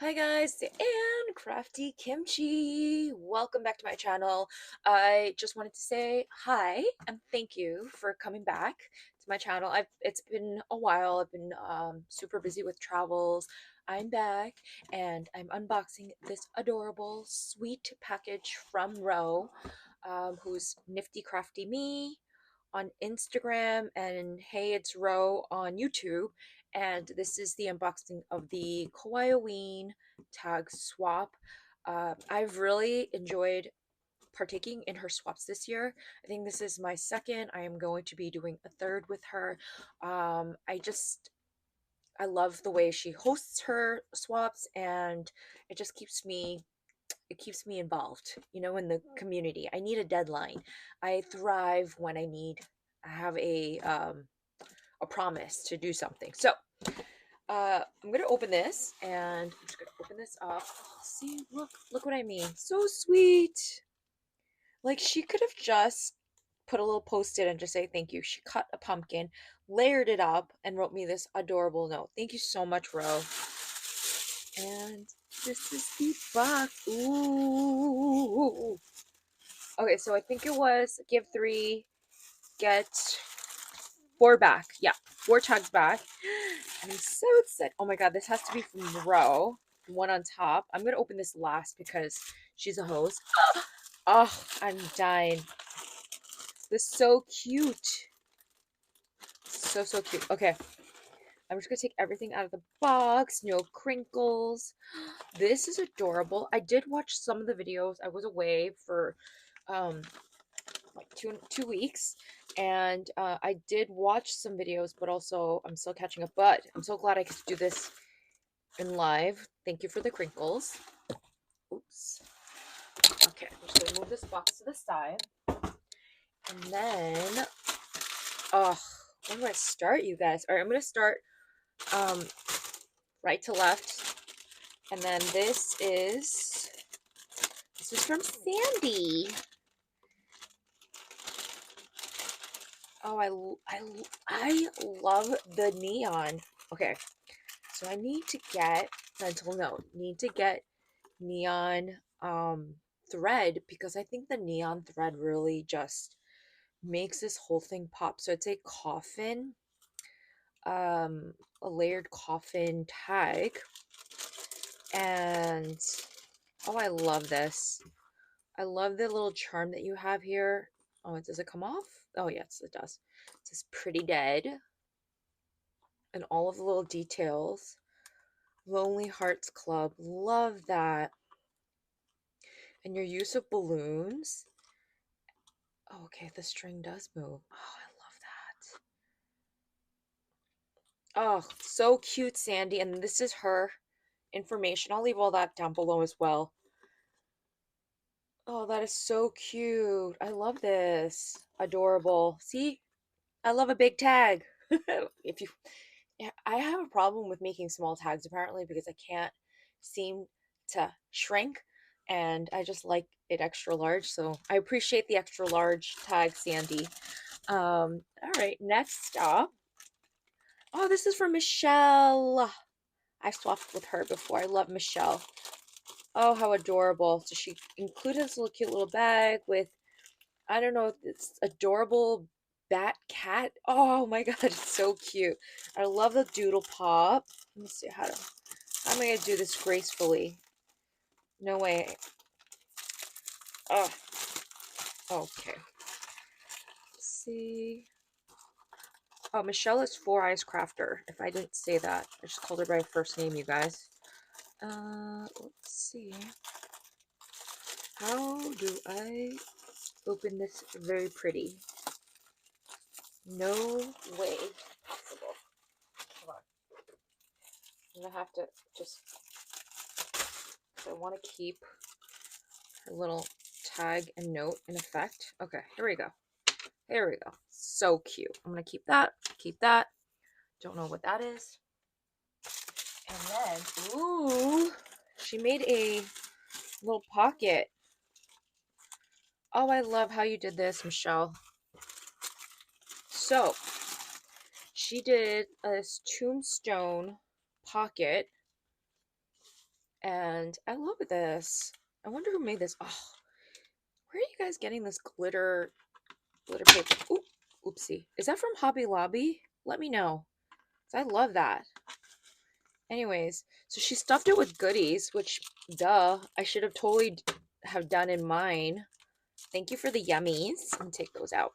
Hi guys, and Crafty Kimchi. Welcome back to my channel. I just wanted to say hi and thank you for coming back to my channel. It's been a while. I've been super busy with travels. I'm back and I'm unboxing this adorable sweet package from Ro, who's Nifty Crafty Me on Instagram, and Hey It's Ro on YouTube. And this is the unboxing of the Kawaii-O-Ween tag swap. I've really enjoyed partaking in her swaps this year. I think this is my second. I am going to be doing a third with her. I love the way she hosts her swaps, and it just keeps me involved, in the community. I need a deadline. I thrive when I have a promise to do something. So I'm gonna open this, and I'm just gonna open this up. See, look what I mean. So sweet. Like, she could have just put a little post-it and just say thank you. She cut a pumpkin, layered it up, and wrote me this adorable note. Thank you so much, Ro. And this is the box. Ooh. Okay, so I think it was give three, get four back. Yeah, four tags back. I'm so excited. Oh my god, this has to be from Ro, the one on top. I'm gonna open this last because she's a host. Oh, I'm dying. This is so cute. So cute. Okay, I'm just gonna take everything out of the box. No crinkles. This is adorable. I did watch some of the videos. I was away for like two weeks, and I did watch some videos, but also I'm still catching up. But I'm so glad I could do this in live. Thank you for the crinkles. Oops. Okay, I'm just gonna move this box to the side, and then where do I start, you guys? All right, I'm gonna start um right to left, and then this is from Sandy. Oh, I love the neon. Okay, so I need to get mental note. Need to get neon thread, because I think the neon thread really just makes this whole thing pop. So it's a coffin, a layered coffin tag, and oh, I love this. I love the little charm that you have here. Oh, does it come off? Oh, yes, it does. It says pretty dead, and all of the little details. Lonely Hearts Club. Love that. And your use of balloons. Oh, okay, the string does move. Oh, I love that. Oh, so cute, Sandy. And this is her information. I'll leave all that down below as well. Oh, that is so cute. I love this. Adorable. See? I love a big tag. If you Yeah, I have a problem with making small tags apparently, because I can't seem to shrink, and I just like it extra large. So I appreciate the extra large tag, Sandy. All right, next up. Oh, this is from Michelle. I swapped with her before. I love Michelle. Oh, how adorable. So she included this little cute little bag with, I don't know, it's adorable bat cat. Oh my god, it's so cute. I love the doodle pop. Let me see how am I gonna do this gracefully? No way. Oh, okay. Let's see. Oh, Michelle is Four Eyes Crafter. If I didn't say that, I just called her by her first name, you guys. Let's see. How do I open this very pretty? No way possible. Hold on. I'm gonna have to just, I want to keep her little tag and note in effect. Okay, here we go. Here we go. So cute. I'm gonna keep that. Keep that. Don't know what that is. And then, ooh, she made a little pocket. Oh, I love how you did this, Michelle. So, she did a tombstone pocket, And I love this. I wonder who made this. Oh, where are you guys getting this glitter paper? Oop, oopsie. Is that from Hobby Lobby? Let me know. 'Cause I love that. Anyways, so she stuffed it with goodies, which, duh, I should have totally have done in mine. Thank you for the yummies. And take those out.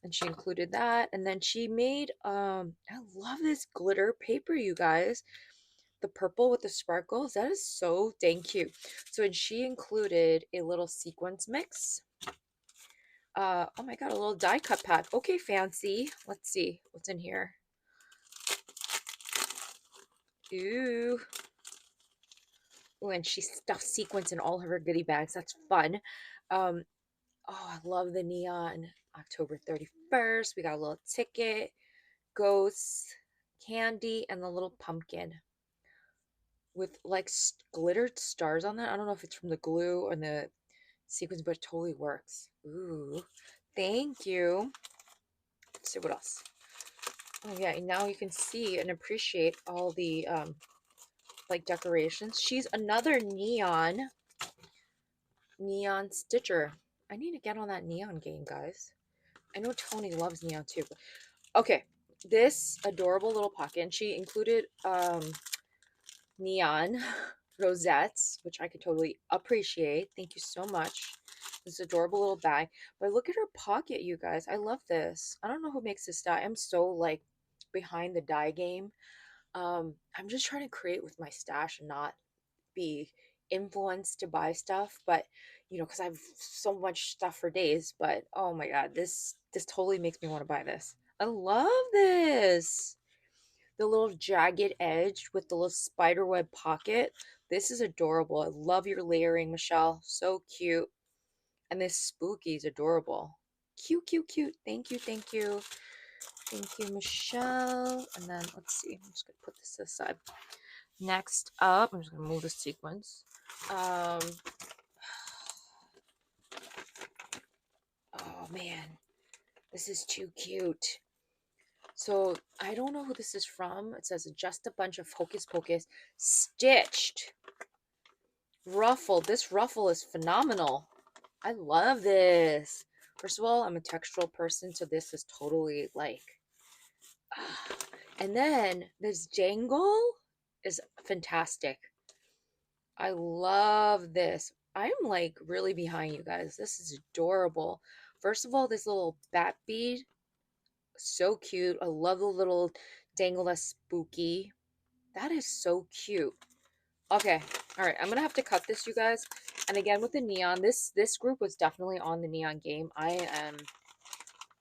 And she included that. And then she made, I love this glitter paper, you guys. The purple with the sparkles. That is so dang cute. So and she included a little sequence mix. Oh my god, a little die cut pack. Okay, fancy. Let's see what's in here. Ooh. Ooh, and she stuffed sequins in all of her goodie bags. That's fun. Um, oh, I love the neon. October 31st. We got a little ticket, ghosts, candy, and the little pumpkin with like glittered stars on that. I don't know if it's from the glue or the sequins, but it totally works. Ooh, thank you. Let's see what else. Oh yeah, and now you can see and appreciate all the like decorations. She's another neon stitcher. I need to get on that neon game, guys. I know Tony loves neon too. But okay, this adorable little pocket, and she included neon rosettes, which I could totally appreciate. Thank you so much. This adorable little bag. But look at her pocket, you guys. I love this. I don't know who makes this dye. I'm so like behind the dye game. I'm just trying to create with my stash and not be influenced to buy stuff, but you know, because I have so much stuff for days. But oh my god, this totally makes me want to buy this. I love this. The little jagged edge with the little spider web pocket. This is adorable. I love your layering, Michelle. So cute. And this spooky is adorable. Cute, cute, cute. Thank you, thank you. Thank you, Michelle. And then let's see. I'm just gonna put this aside. Next up, I'm just gonna move the sequence. Um, oh man, this is too cute. So I don't know who this is from. It says just a bunch of hocus pocus stitched ruffle. This ruffle is phenomenal. I love this. First of all, I'm a textural person, so this is totally like and then this jangle is fantastic. I love this. I'm like really behind you guys. This is adorable. First of all, this little bat bead, so cute. I love the little dangle that's spooky. That is so cute. Okay, all right. I'm gonna have to cut this, you guys. And again, with the neon, this group was definitely on the neon game. I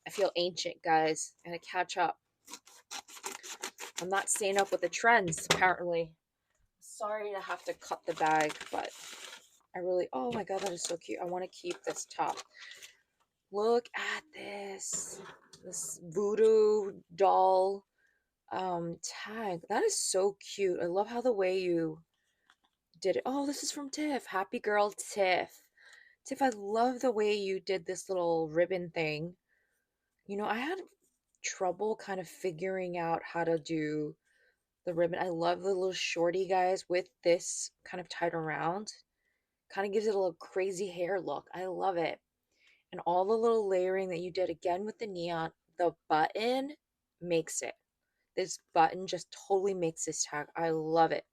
feel ancient, guys. I'm gonna catch up. I'm not staying up with the trends, apparently. Sorry to have to cut the bag, but I really, oh my god, that is so cute. I want to keep this top. Look at this. This voodoo doll tag. That is so cute. I love how the way you did it. Oh, this is from Tiff. Happy girl Tiff. Tiff, I love the way you did this little ribbon thing. You know, I had trouble kind of figuring out how to do the ribbon. I love the little shorty guys with this kind of tied around. Kind of gives it a little crazy hair look. I love it. And all the little layering that you did again with the neon, the button makes it. This button just totally makes this tag. I love it.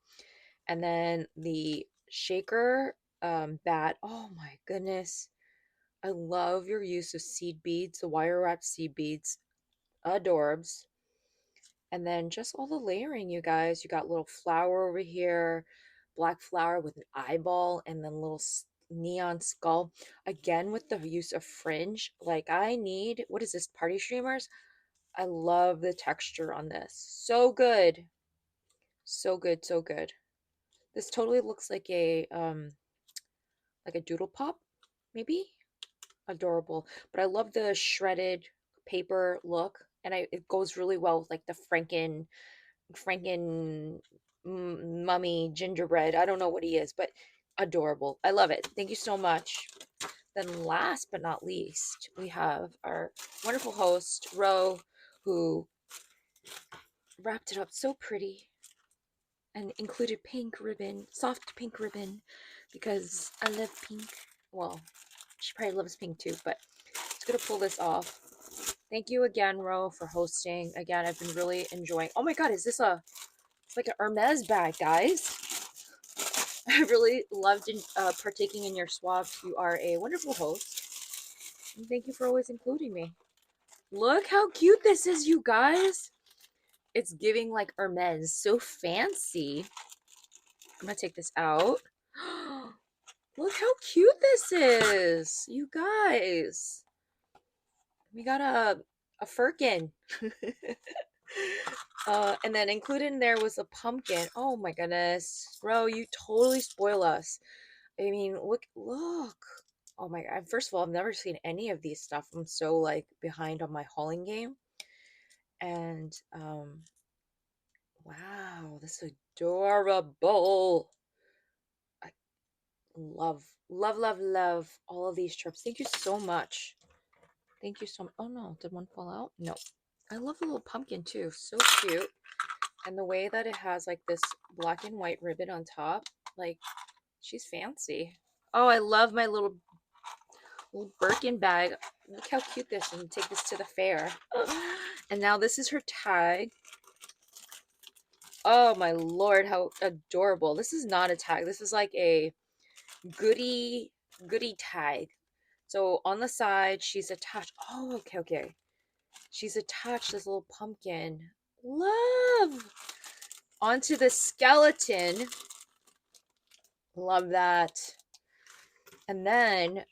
And then the shaker bat. Oh my goodness. I love your use of seed beads, the wire wrapped seed beads. Adorbs. And then just all the layering, you guys. You got little flower over here, black flower with an eyeball, and then little neon skull. Again, with the use of fringe. Like, I need, what is this, party streamers? I love the texture on this. So good. So good, so good. This totally looks like a doodle pop, maybe? Adorable. But I love the shredded paper look. And it goes really well with like the Franken mummy gingerbread. I don't know what he is, but adorable. I love it. Thank you so much. Then last but not least, we have our wonderful host, Ro, who wrapped it up so pretty. and included pink ribbon, soft pink ribbon, because I love pink. Well, she probably loves pink too, but it's gonna pull this off. Thank you again, Ro, for hosting. Again, I've been really enjoying. Oh my god, is this a, it's like an Hermes bag, guys? I really loved partaking in your swaps. You are a wonderful host, and thank you for always including me. Look how cute this is, you guys. It's giving like Hermes, so fancy. I'm gonna take this out. Look how cute this is, you guys. We got a firkin. And then included in there was a pumpkin. Oh my goodness, bro, you totally spoil us. I mean, look. Oh my god. First of all, I've never seen any of these stuff. I'm so like behind on my hauling game. And wow, this is adorable. I love, love, love, love all of these trips. Thank you so much. Thank you so much. Oh no, did one fall out? No. I love the little pumpkin too. So cute. And the way that it has like this black and white ribbon on top, like she's fancy. Oh, I love my little Birkin bag. Look how cute this is. I'm gonna take this to the fair. And now this is her tag. Oh my lord, how adorable. This is not a tag. This is like a goodie tag. So on the side, she's attached. Oh, okay, okay. She's attached this little pumpkin. Love! Onto the skeleton. Love that. And then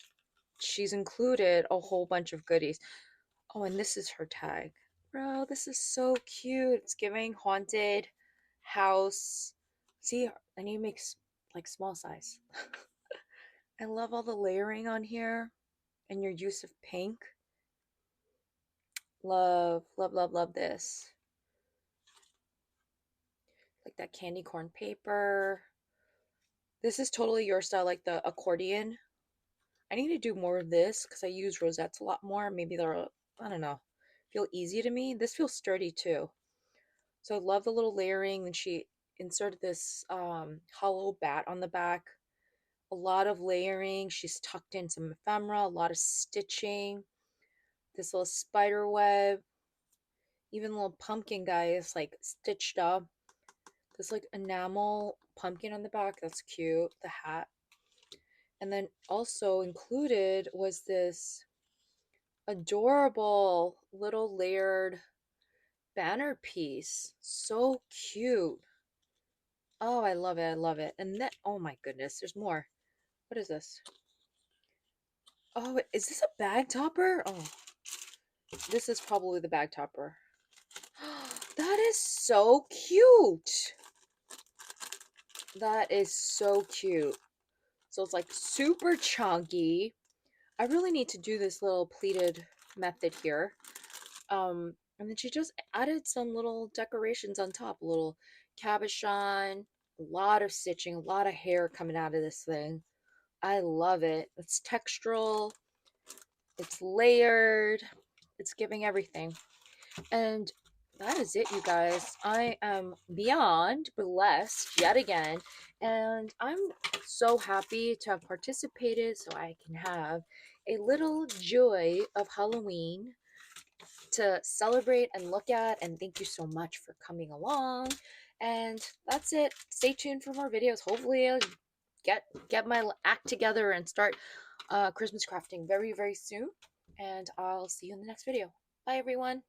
she's included a whole bunch of goodies. Oh, and this is her tag. Bro, this is so cute. It's giving haunted house. See, I need to make like small size. I love all the layering on here and your use of pink. Love, love, love, love this. Like that candy corn paper. This is totally your style, like the accordion. I need to do more of this because I use rosettes a lot more. Maybe they're, I don't know, feel easy to me. This feels sturdy too. So I love the little layering. And she inserted this hollow bat on the back. A lot of layering. She's tucked in some ephemera, a lot of stitching. This little spider web. Even the little pumpkin guy is like stitched up. This like enamel pumpkin on the back. That's cute. The hat. And then also included was this adorable little layered banner piece. So cute. Oh, I love it. I love it. And then, oh my goodness, there's more. What is this? Oh, is this a bag topper? Oh, this is probably the bag topper. That is so cute. That is so cute. So it's like super chunky. I really need to do this little pleated method here. And then she just added some little decorations on top. A little cabochon, a lot of stitching, a lot of hair coming out of this thing. I love it. It's textural, it's layered, it's giving everything. And that is it, you guys. I am beyond blessed yet again. And I'm so happy to have participated so I can have a little joy of Halloween to celebrate and look at. And thank you so much for coming along. And that's it. Stay tuned for more videos. Hopefully I'll get my act together and start Christmas crafting very, very soon. And I'll see you in the next video. Bye, everyone.